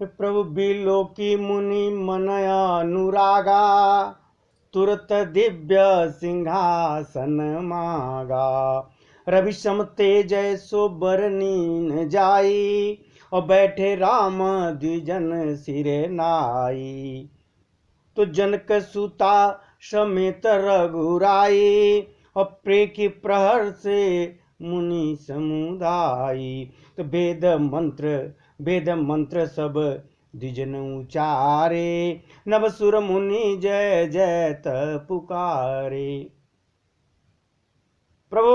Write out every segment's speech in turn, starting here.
प्रभु बिलोकी मुनि मनया अनुरागा, तुरत दिव्य सिंहासन मागा। रवि सम तेज सो बरनी जाई, और बैठे राम द्विजन सिरे नाई। तो जनक सुता समेत रघुराई, और प्रेखी प्रहर से मुनि समुदाई। तो वेद मंत्र सब द्विजन उचारे, नव सुर मुनि जय जय पुकारे। प्रभु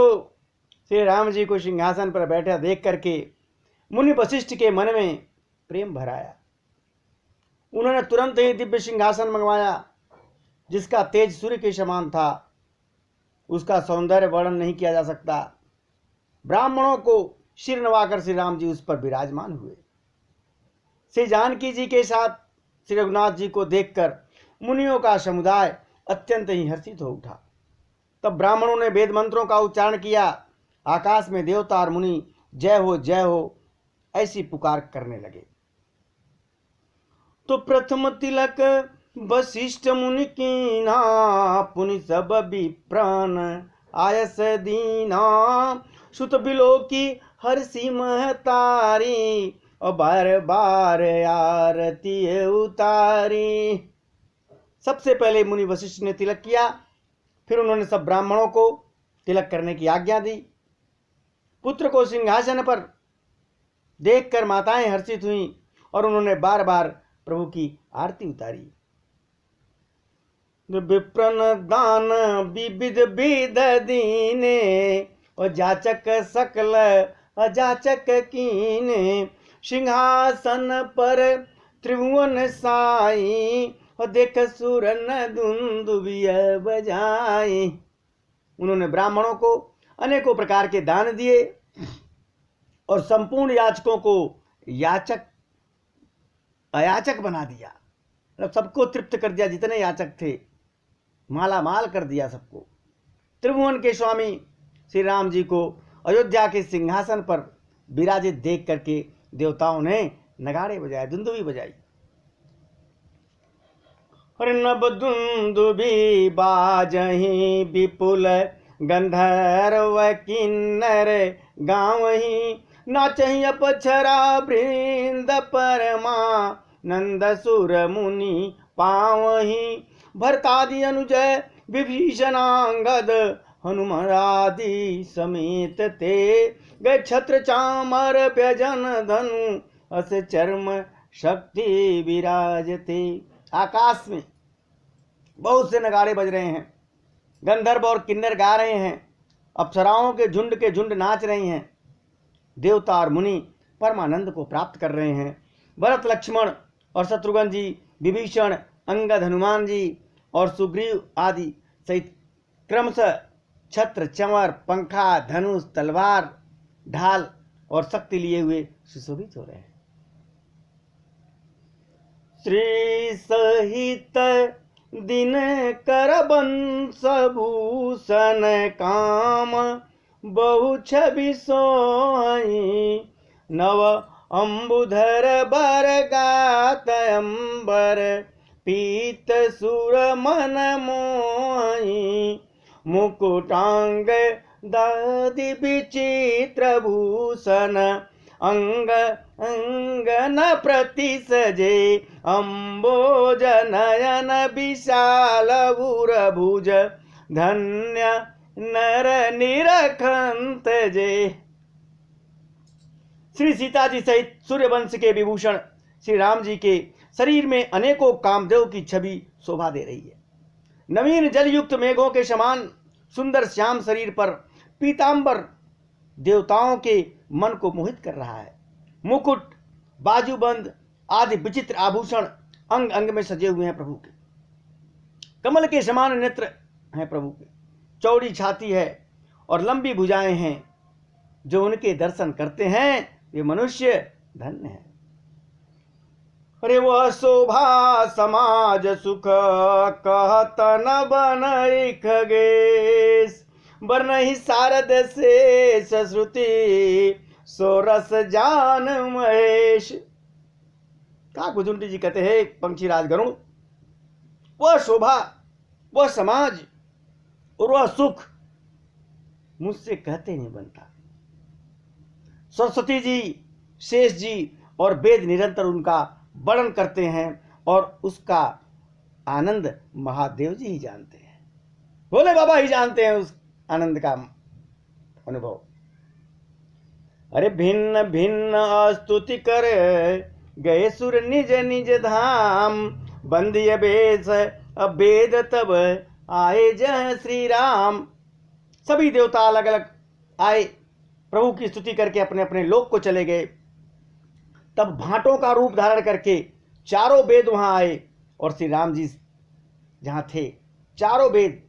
श्री राम जी को सिंहासन पर बैठा देख करके मुनि वशिष्ठ के मन में प्रेम भराया। उन्होंने तुरंत ही दिव्य सिंहासन मंगवाया, जिसका तेज सूर्य के समान था। उसका सौंदर्य वर्णन नहीं किया जा सकता। ब्राह्मणों को सिर नवाकर श्री राम जी उस पर विराजमान हुए। श्री जानकी जी के साथ श्री रघुनाथ जी को देखकर मुनियों का समुदाय अत्यंत ही हर्षित हो उठा। तब ब्राह्मणों ने वेद मंत्रों का उच्चारण किया। आकाश में देवता और मुनि जय हो ऐसी पुकार करने लगे। तो प्रथम तिलक वशिष्ठ मुनि कीना, पुनि सब विप्रान आयस दीना। सुत बिलोकी हर्षि महतारी, और बार बार आरती उतारी। सबसे पहले मुनि वशिष्ठ ने तिलक किया, फिर उन्होंने सब ब्राह्मणों को तिलक करने की आज्ञा दी। पुत्र को सिंहासन पर देखकर माताएं हर्षित हुईं, और उन्होंने बार बार प्रभु की आरती उतारी। विप्रन दान विविध विध दीने, और जाचक सकल अजाचक कीने। सिंहासन पर त्रिभुवन साई, और देख सुरन दुंदुभिय बजाई। उन्होंने ब्राह्मणों को अनेकों प्रकार के दान दिए, और संपूर्ण याचकों को याचक अयाचक बना दिया। मतलब सबको तृप्त कर दिया। जितने याचक थे माला माल कर दिया सबको। त्रिभुवन के स्वामी श्री राम जी को अयोध्या के सिंहासन पर विराजित देख करके देवताओं ने नगाड़े बजाए, दुंदुभी बजाई। और नभ दुंदुभी बाजही, विपुल गंधर्व किन्नर गावही। नाचही अपक्षरा वृंद परमा, नंद सुर मुनि पावही। भरतादि अनुजय विभीषणांगद, हनुमरादि समेत ते। गए छत्र चामर व्यजन धनु, अस चर्म शक्ति विराजते। आकाश में बहुत से नगाड़े बज रहे हैं, गंधर्व और किन्नर गा रहे हैं, अप्सराओं के झुंड नाच रहे हैं। देवता और मुनि परमानंद को प्राप्त कर रहे हैं। भरत लक्ष्मण और शत्रुघ्न जी, विभीषण, अंगद, हनुमान जी और सुग्रीव आदि सहित क्रमशः छत्र, चमर, पंखा, धनुष, तलवार, ढाल और शक्ति लिए हुए सुशोभित हो रहे हैं। श्री सहित दिन कर बंश भूषण काम, बहु छवि सोई। नव अम्बुधर बर गात अंबर, पीत सुर मन मोई। मुकुटांग दादि विचित्र भूषण, अंग अंगन प्रति सजे। अम्बोज नयन विशाल उर भुज, धन्य नर निरखंत जे। श्री सीता जी सहित सूर्यवंश के विभूषण श्री राम जी के शरीर में अनेकों कामदेव की छवि शोभा दे रही है। नवीन जलयुक्त मेघों के समान सुंदर श्याम शरीर पर पीतांबर देवताओं के मन को मोहित कर रहा है। मुकुट, बाजूबंद आदि विचित्र आभूषण अंग अंग में सजे हुए हैं प्रभु के। कमल के समान नेत्र हैं प्रभु के। चौड़ी छाती है और लंबी भुजाएं हैं। जो उनके दर्शन करते हैं वे मनुष्य धन्य है। अरे वह शोभा समाज सुख, कहत न बनई खगेश। बरनहि शारद शेष श्रुति, सोरस जान महेश। काकभुजुंडी जी कहते हैं पंक्षी राज गरुड़, वह शोभा, वह समाज और वह सुख मुझसे कहते नहीं बनता। सरस्वती जी, शेष जी और वेद निरंतर उनका वर्णन करते हैं और उसका आनंद महादेव जी ही जानते हैं, भोले बाबा ही जानते हैं उस आनंद का अनुभव। अरे भिन्न भिन्न स्तुति कर गए सुर निज निज धाम, बंदिय बेस अभेद तब आए जय श्री राम। सभी देवता अलग अलग आए, प्रभु की स्तुति करके अपने अपने लोक को चले गए। तब भांटों का रूप धारण करके चारों वेद वहां आए और श्री राम जी जहां थे, चारों वेद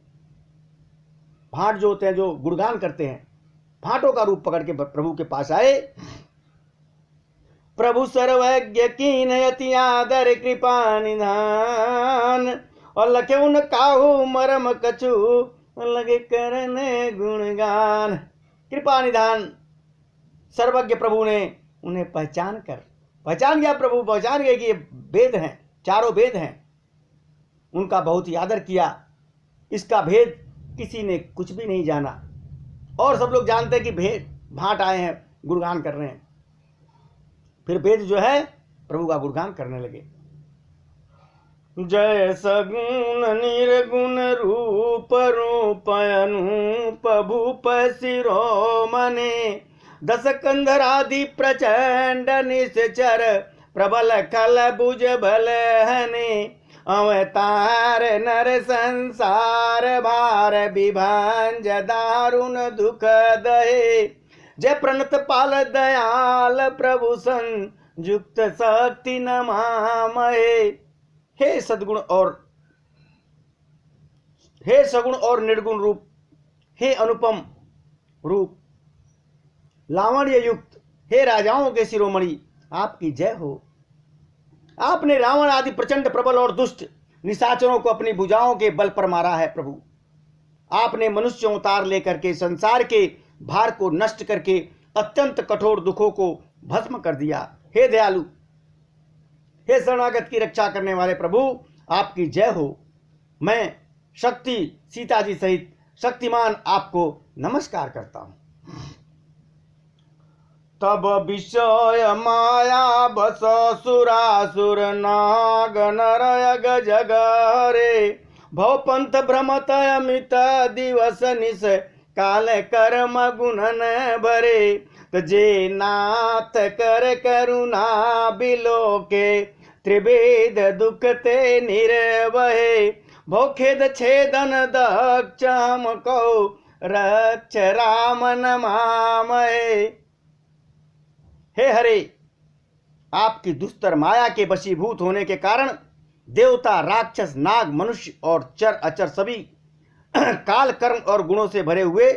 भाट जो होते हैं, जो गुणगान करते हैं, भाटों का रूप पकड़ के प्रभु के पास आए। प्रभु सर्वज्ञ कीन यति आदर कृपा निधान, और लखे उन काहू मरम कछु लगे करने गुणगान। कृपा निधान सर्वज्ञ प्रभु ने उन्हें पहचान गया, प्रभु पहचान गए कि ये वेद हैं, चारों वेद हैं, उनका बहुत ही आदर किया। इसका भेद किसी ने कुछ भी नहीं जाना, और सब लोग जानते हैं कि भाट आए हैं, गुणगान कर रहे हैं। फिर वेद जो है प्रभु का गुणगान करने लगे। जय सगुण निर्गुण रूप रूप अनूप भूप शिरोमणे, दस कंधरादि प्रचंड निश्चर प्रबल खल भुज बल हने, अवतार नर संसार भार विभांज दारुण दुख दहे, जय प्रणत पाल दयाल प्रभु संयुक्त शक्ति नमामहे। हे सद्गुण हे सगुण और निर्गुण रूप, हे अनुपम रूप, लावण्य युक्त, हे राजाओं के शिरोमणि, आपकी जय हो। आपने रावण आदि प्रचंड प्रबल और दुष्ट निशाचरों को अपनी भुजाओं के बल पर मारा है। प्रभु आपने मनुष्य अवतार लेकर के संसार के भार को नष्ट करके अत्यंत कठोर दुखों को भस्म कर दिया। हे दयालु, हे शरणागत की रक्षा करने वाले प्रभु, आपकी जय हो। मैं शक्ति सीता जी सहित शक्तिमान आपको नमस्कार करता हूं। तब विषय माया बस सुरासुर नाग नरयग जगरे, भव पंथ भ्रमत अमित दिवस निश काल कर्म गुणन भरे, जे नाथ कर करुणा बिलोके त्रिवेद दुख ते निर्वहे, भव खेद छेदन दक्ष हमको रक्ष राम नमामहे। हे हरे, आपकी दुस्तर माया के वशीभूत होने के कारण देवता, राक्षस, नाग, मनुष्य और चर अचर सभी काल कर्म और गुणों से भरे हुए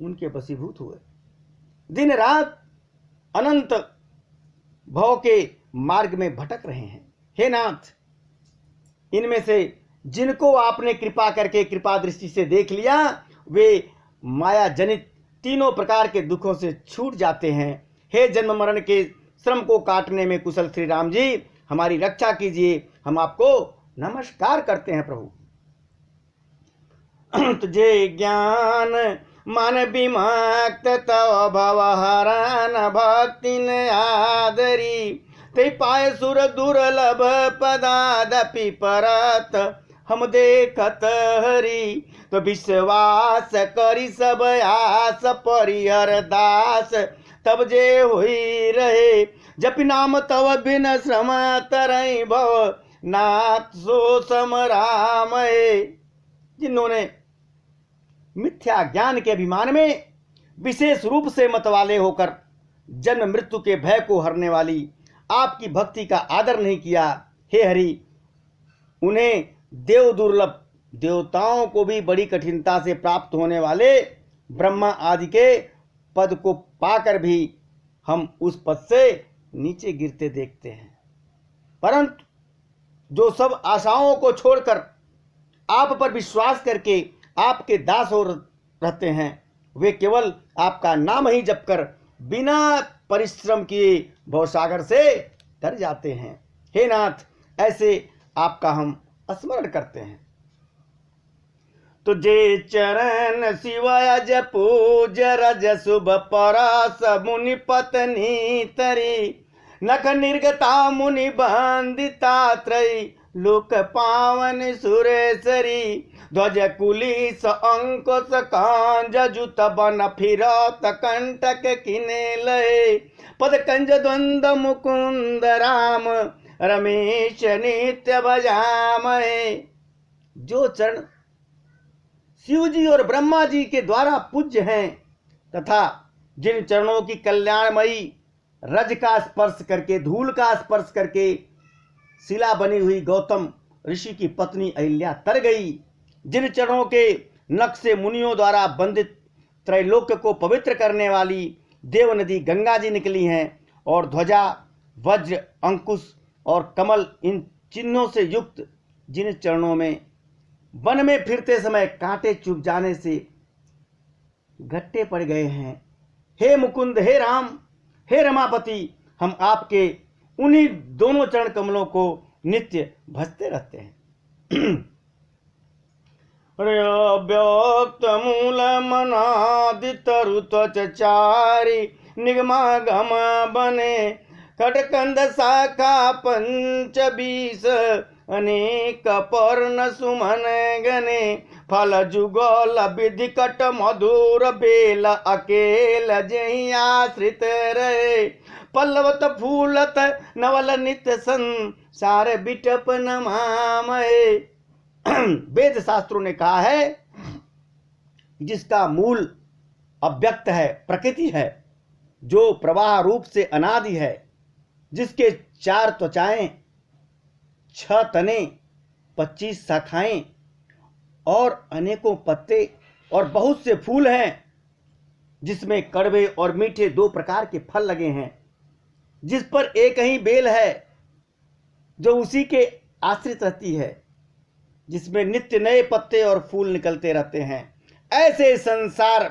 उनके वशीभूत हुए, दिन रात अनंत भव के मार्ग में भटक रहे हैं। हे नाथ, इनमें से जिनको आपने कृपा करके कृपा दृष्टि से देख लिया, वे माया जनित तीनों प्रकार के दुखों से छूट जाते हैं। हे जन्म मरण के श्रम को काटने में कुशल श्री राम जी, हमारी रक्षा कीजिए, हम आपको नमस्कार करते हैं। प्रभु तुझे ज्ञान मन विमुक्त तव भव हरण भक्ति न आदरी, ते पाय सुर दुर्लभ पदादपि परत हम देखत हरि, तो विश्वास करी सब आस परिहर दास, तब जे हुई रहे, जप नाम तव बिन श्रम तरई भव नाथ सो सम राम। जिन्होंने मिथ्या ज्ञान के अभिमान में विशेष रूप से मतवाले होकर जन्म मृत्यु के भय को हरने वाली आपकी भक्ति का आदर नहीं किया, हे हरि, उन्हें देव दुर्लभ, देवताओं को भी बड़ी कठिनता से प्राप्त होने वाले ब्रह्मा आदि के पद को पाकर भी हम उस पद से नीचे गिरते देखते हैं। परंतु जो सब आशाओं को छोड़कर आप पर विश्वास करके आपके दास हो रहते हैं, वे केवल आपका नाम ही जप कर बिना परिश्रम किए भवसागर से तर जाते हैं। हे नाथ, ऐसे आपका हम स्मरण करते हैं। तुझे चरण शिवाय जपूज रज शुभ परास मुनि पत्नी तरी, नख निर्गता मुनि बंदिता त्रयी, लोक पावन सुरेश्वरी, ध्वज कुलीस अंकुश कांज जुत बन फिरत कंटक किने लय, पद कंज द्वंद मुकुंद राम, रमेश नित्य भजामहे। जो चरण शिव जी और ब्रह्मा जी के द्वारा पूज्य हैं तथा जिन चरणों की कल्याणमयी रज का स्पर्श करके, धूल का स्पर्श करके शिला बनी हुई गौतम ऋषि की पत्नी अहिल्या तर गई, जिन चरणों के नख से मुनियों द्वारा बंदित त्रैलोक को पवित्र करने वाली देव नदी गंगा जी निकली हैं, और ध्वजा, वज्र, अंकुश और कमल इन चिन्हों से युक्त जिन चरणों में वन में फिरते समय कांटे चुभ जाने से घट्टे पड़ गए हैं, हे मुकुंद, हे राम, हे रमापति, हम आपके उन्हीं दोनों चरण कमलों को नित्य भजते रहते हैं। व्यक्त मूल मनादित ऋतचारी, निगमागम बने खटकंद शाखा पंच बीस, अनेक पर्ण सुमन गने, फल जुगल विधि कट मधुर बेल, अकेल जही आश्रित रहे, पल्लवत फूलत नवल नित्य संसार बिटप नमामहे। वेद शास्त्रों ने कहा है, जिसका मूल अव्यक्त है, प्रकृति है, जो प्रवाह रूप से अनादि है, जिसके 4 त्वचाएं, 6 तने, 25 शाखाएं और अनेकों पत्ते और बहुत से फूल हैं, जिसमें कड़वे और मीठे 2 प्रकार के फल लगे हैं, जिस पर एक ही बेल है जो उसी के आश्रित रहती है, जिसमें नित्य नए पत्ते और फूल निकलते रहते हैं। ऐसे संसार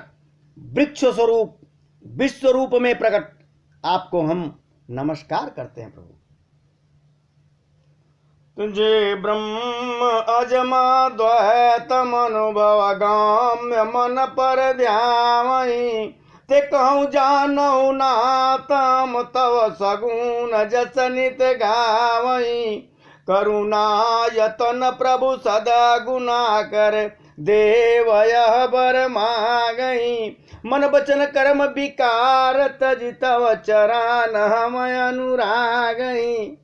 वृक्ष स्वरूप विश्व रूप में प्रकट आपको हम नमस्कार करते हैं प्रभु। तुझे ब्रह्म अजमा द्वैत अनुभव गाम्य मन पर ध्यावहि, ते कहूँ जानऊ नातम तव सगुण जस नित गावहि, करुणायतन प्रभु सदा गुना कर, देव यह बर मागहि, मन बचन कर्म विकार तज तव चरण हम अनुरागहि।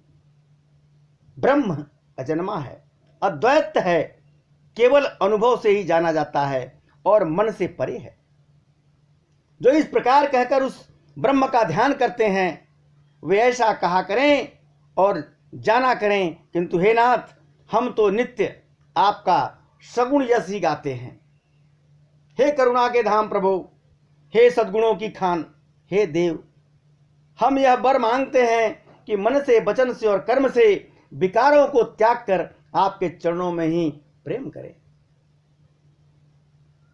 ब्रह्म अजन्मा है, अद्वैत है, केवल अनुभव से ही जाना जाता है और मन से परे है। जो इस प्रकार कहकर उस ब्रह्म का ध्यान करते हैं, वे ऐसा कहा करें और जाना करें, किंतु हे नाथ, हम तो नित्य आपका सगुण यश ही गाते हैं। हे करुणा के धाम प्रभु, हे सद्गुणों की खान, हे देव, हम यह वर मांगते हैं कि मन से, वचन से और कर्म से विकारों को त्याग कर आपके चरणों में ही प्रेम करें।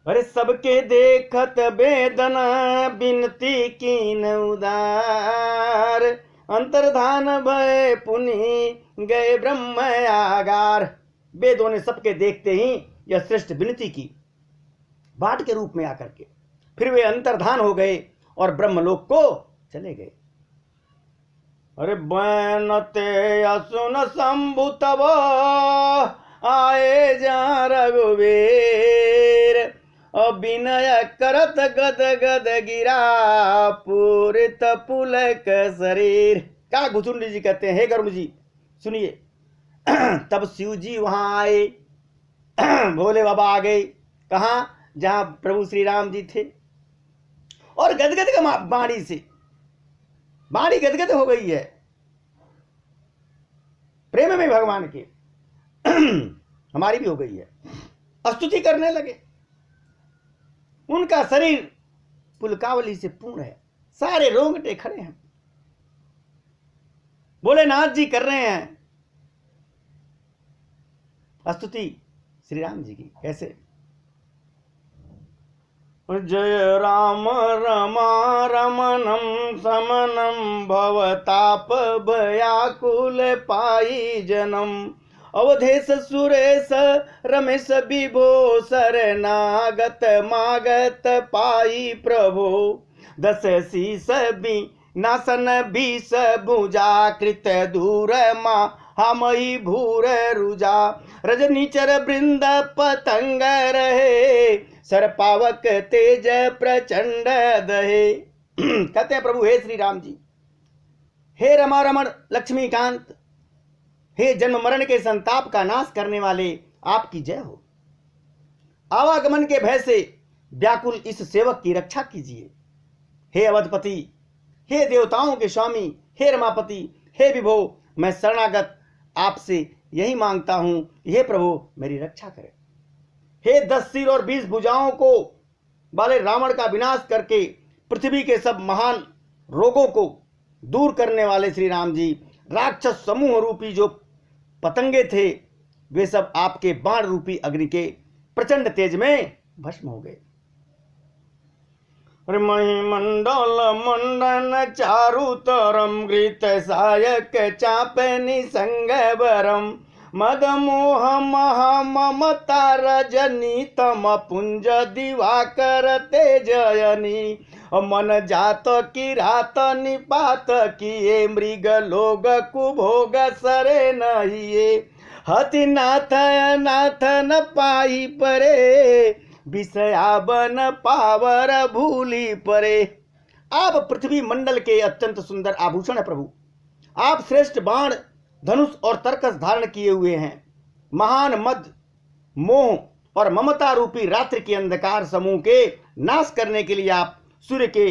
अरे सबके देखत वेदन बिनती कीन उदार, अंतर्धान भय पुनि गए ब्रह्म आगार। वेदों ने सबके देखते ही यह श्रेष्ठ विनती की, बाट के रूप में आकर के फिर वे अंतर्धान हो गए और ब्रह्मलोक को चले गए। अरे बनते असुन शंभु तब आए जा रघुवीर, अभिनय करत गद गद गिरा पूरित पुलक शरीर। क्या घुसुंडी जी कहते हैं, हे गरुड़ जी सुनिए। तब शिव जी वहां आए, भोले बाबा आ गए, कहां? जहां प्रभु श्री राम जी थे, और गदगद का बाणी से बाणी गदगद हो गई है प्रेम में भगवान के। हमारी भी हो गई है। स्तुति करने लगे। उनका शरीर पुलकावली से पूर्ण है, सारे रोंगटे खड़े हैं। भोलेनाथ जी कर रहे हैं स्तुति श्री राम जी की। कैसे? जय राम रमा रमणं समनं भवताप भयाकुल पाई जनम। अवधेश सुरेश रमेश विभो शरणागत मागत पाई प्रभो। दस शीस नासन बीस भुजा कृत दूर महामयी भूर रुजा। रजनीचर बृंद पतंग रहे सरपावक तेज प्रचंड दहे। कहते हैं प्रभु हे श्री राम जी, हे रमा रमण लक्ष्मीकांत, हे जन्म मरण के संताप का नाश करने वाले, आपकी जय हो। आवागमन के भय से व्याकुल इस सेवक की रक्षा कीजिए। हे अवधपति, हे देवताओं के स्वामी, हे रमापति, हे विभो, मैं शरणागत आपसे यही मांगता हूं, हे प्रभु मेरी रक्षा करें। हे 10 सिर और 20 भुजाओं को वाले रावण का विनाश करके पृथ्वी के सब महान रोगों को दूर करने वाले श्री राम जी, राक्षस समूह रूपी जो पतंगे थे वे सब आपके बाण रूपी अग्नि के प्रचंड तेज में भस्म हो गए। मणिमंडल मंडन चारुतरम घृत सायक चाप निसंग वरम। मद मोह महा ममता रजनी तम पुंज दिवाकर तेजयनी। मन जात की रात निपात किए मृग लोग कुभोग सरे नहिए। हति नाथ नाथ न पाई परे विषया बन पावर भूली परे। आप पृथ्वी मंडल के अत्यंत सुंदर आभूषण है प्रभु। आप श्रेष्ठ बाण धनुष और तरकस धारण किए हुए हैं। महान मद मोह और ममता रूपी रात्रि के अंधकार समूह के नाश करने के लिए आप सूर्य के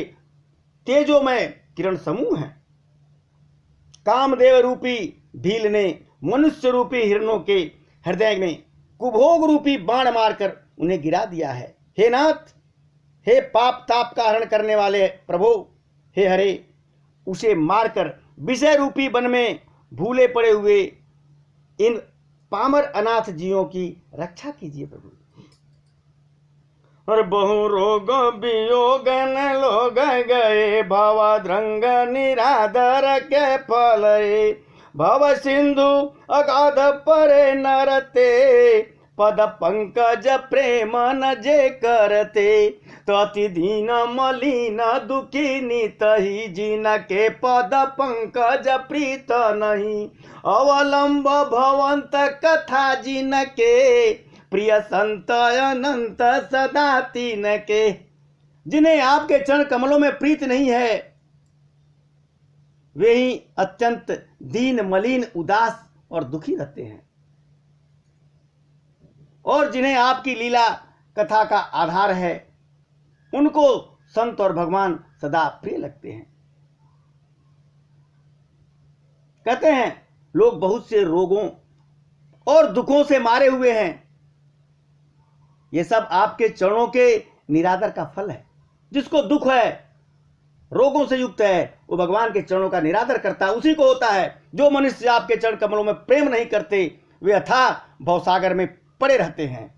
तेजोमय किरण समूह हैं। कामदेव रूपी भील ने मनुष्य रूपी हिरणों के हृदय में कुभोग रूपी बाण मारकर उन्हें गिरा दिया है। हे नाथ, हे पाप ताप का हरण करने वाले प्रभु, हे हरे, उसे मारकर विषय रूपी वन में भूले पड़े हुए इन पामर अनाथ जीवों की रक्षा कीजिए प्रभु। और बहु रोग वियोग न लोग गए भवद्रंग निराधर के फले। भव सिंधु अगाध परे नरते पद पंकज प्रेम न जे करते। तति दीन मलिन दुखी नितहि जिन के पद पंकज प्रीत नहीं। अवलंब भवंत कथा जिन के प्रिय संत अनंत सदा तीन के। जिन्हें आपके चरण कमलों में प्रीत नहीं है वे ही अत्यंत दीन मलिन उदास और दुखी रहते हैं। और जिन्हें आपकी लीला कथा का आधार है उनको संत और भगवान सदा प्रिय लगते हैं। कहते हैं लोग बहुत से रोगों और दुखों से मारे हुए हैं। ये सब आपके चरणों के निरादर का फल है। जिसको दुख है, रोगों से युक्त है, वो भगवान के चरणों का निरादर करता है, उसी को होता है। जो मनुष्य आपके चरण कमलों में प्रेम नहीं करते वे अथाह भवसागर में पड़े रहते हैं।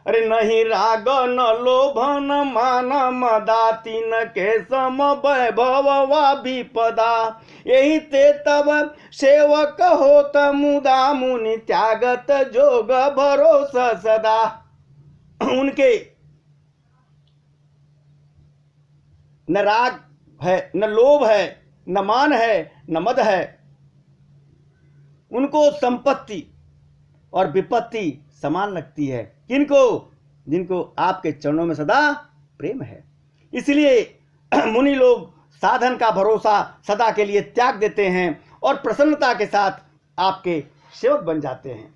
अरे नहीं राग न लोभ न मान मदाति न के सम वैभव वा विपदा। यही ते तब सेवक होत मुदा मुनि त्यागत जोग भरोसा सदा। उनके न राग है, न लोभ है, न मान है, न मद है। उनको संपत्ति और विपत्ति समान लगती है। किनको? जिनको आपके चरणों में सदा प्रेम है। इसलिए मुनि लोग साधन का भरोसा सदा के लिए त्याग देते हैं और प्रसन्नता के साथ आपके सेवक बन जाते हैं।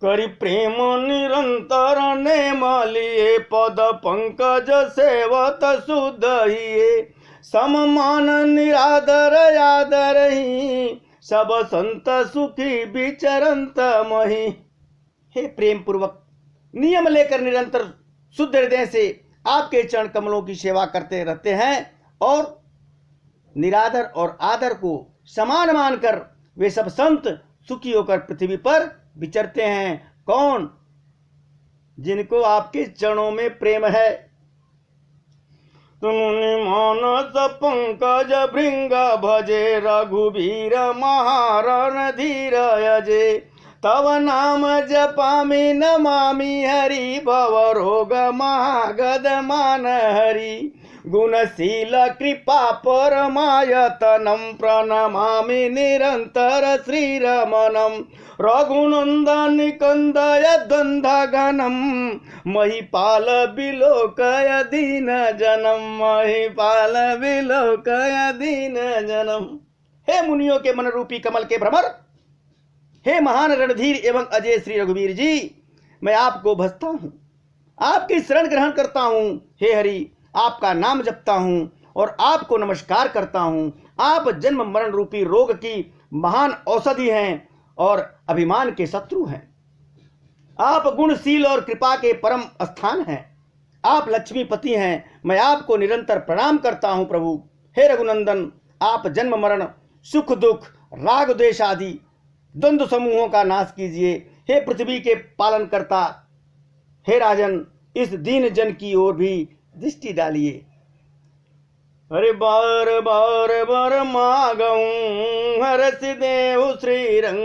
करि प्रेम निरंतर नेम लिए पद पंकज सेवत शुद्ध हिए। सममान निरादर आदर ही सब संत सुखी विचरंत मही। हे प्रेम पूर्वक नियम लेकर निरंतर शुद्ध हृदय से आपके चरण कमलों की सेवा करते रहते हैं और निरादर और आदर को समान मानकर वे सब संत सुखी होकर पृथ्वी पर विचरते हैं। कौन? जिनको आपके चरणों में प्रेम है। तुमने मानस पंकज भृंग भजे रघुबीर महारण धीर अजे। तव नाम जपामि नमामि हरि भव रोग महागद मान हरि। गुणशील कृपा परमायतनं प्रणमामि निरंतर श्रीरमणं। रघुनंदन कंदय द्वंद्वघनं महिपाल विलोकय दीन जनम। महिपाल विलोकय दीन जनम। हे मुनियों के मन रूपी कमल के भ्रमर, हे महान रणधीर एवं अजय श्री रघुवीर जी, मैं आपको भजता हूँ, आपकी शरण ग्रहण करता हूँ। हे हरि, आपका नाम जपता हूँ और आपको नमस्कार करता हूँ। आप जन्म मरण रूपी रोग की महान औषधि हैं और अभिमान के शत्रु हैं। आप गुणशील और कृपा के परम स्थान हैं। आप लक्ष्मीपति हैं। मैं आपको निरंतर प्रणाम करता हूँ प्रभु। हे रघुनंदन, आप जन्म मरण सुख दुख राग द्वेष आदि द्वंद्व समूहों का नाश कीजिए। हे पृथ्वी के पालन करता, हे राजन, इस दीन जन की ओर भी दृष्टि डालिए। अरे बार बार बर मागऊं हरस देव श्रीरंग।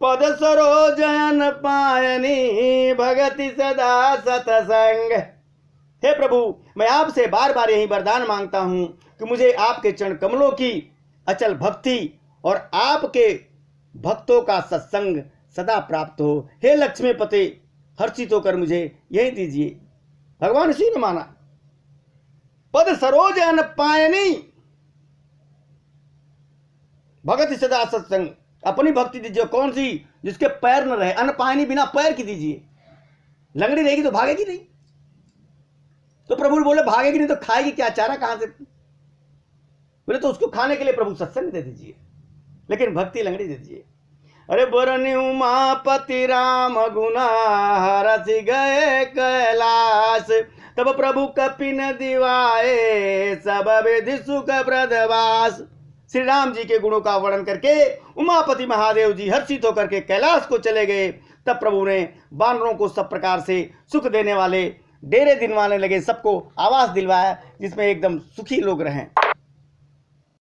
पद सरोजन पायनी भगति सदा सतसंग। हे प्रभु, मैं आपसे बार बार यही वरदान मांगता हूँ कि मुझे आपके चरण कमलों की अचल भक्ति और आपके भक्तों का सत्संग सदा प्राप्त हो। हे लक्ष्मीपति, हर्षित होकर मुझे यही दीजिए। भगवान शिव ने माना, पद सरोज अन पायनी भगति सदा सत्संग। अपनी भक्ति दीजिए। कौन सी? जिसके पैर न रहे। अन पायनी, बिना पैर की दीजिए। लंगड़ी रहेगी तो भागेगी नहीं। तो प्रभु बोले भागेगी नहीं तो खाएगी क्या, चारा कहां से? बोले तो उसको खाने के लिए प्रभु सत्संग दे दीजिए, लेकिन भक्ति लंगड़ी दे दीजिए। अरे बरनी उमापति राम गुना हरस गए कैलाश। तब प्रभु कपिन दिवाए सब विधि सुख प्रदवास। श्री राम जी के गुणों का वर्णन करके उमापति महादेव जी हर्षित होकर के कैलाश को चले गए। तब प्रभु ने बानरों को सब प्रकार से सुख देने वाले डेरे दिलवाने लगे, सबको आवास दिलवाया जिसमें एकदम सुखी लोग रहें।